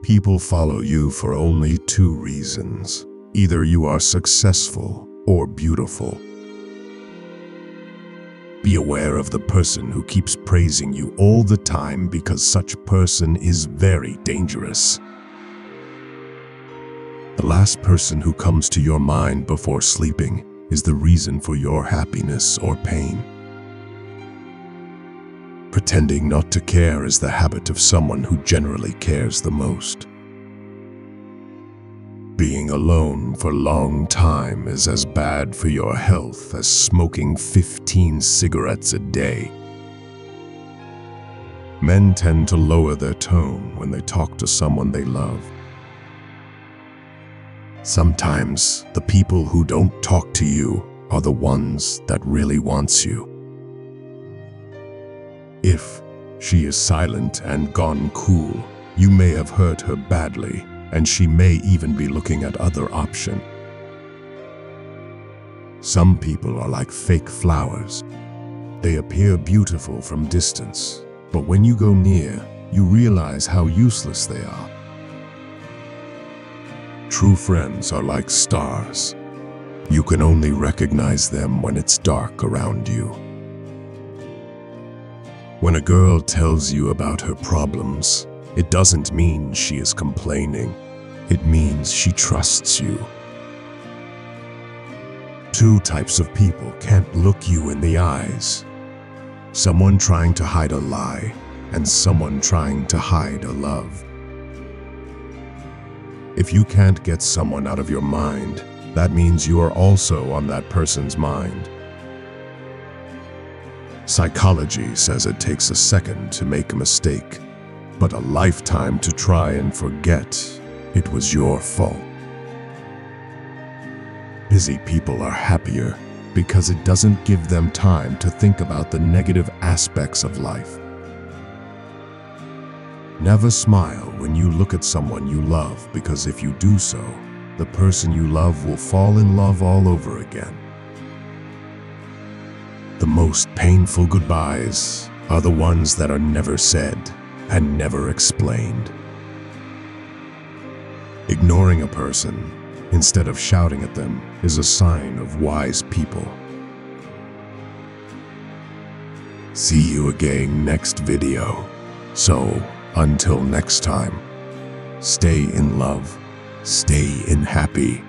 People follow you for only two reasons. Either you are successful or beautiful. Be aware of the person who keeps praising you all the time, because such person is very dangerous. The last person who comes to your mind before sleeping is the reason for your happiness or pain. Pretending not to care is the habit of someone who generally cares the most. Being alone for a long time is as bad for your health as smoking 15 cigarettes a day. Men tend to lower their tone when they talk to someone they love. Sometimes the people who don't talk to you are the ones that really wants you. If she is silent and gone cool, you may have hurt her badly, and she may even be looking at other options. Some people are like fake flowers. They appear beautiful from distance, but when you go near, you realize how useless they are. True friends are like stars. You can only recognize them when it's dark around you. When a girl tells you about her problems, it doesn't mean she is complaining. It means she trusts you. Two types of people can't look you in the eyes. Someone trying to hide a lie, and someone trying to hide a love. If you can't get someone out of your mind, that means you are also on that person's mind. Psychology says it takes a second to make a mistake, but a lifetime to try and forget it was your fault. Busy people are happier because it doesn't give them time to think about the negative aspects of life. Never smile when you look at someone you love, because if you do so, the person you love will fall in love all over again. The most painful goodbyes are the ones that are never said and never explained. Ignoring a person instead of shouting at them is a sign of wise people. See you again next video. So, until next time, stay in love, stay in happy.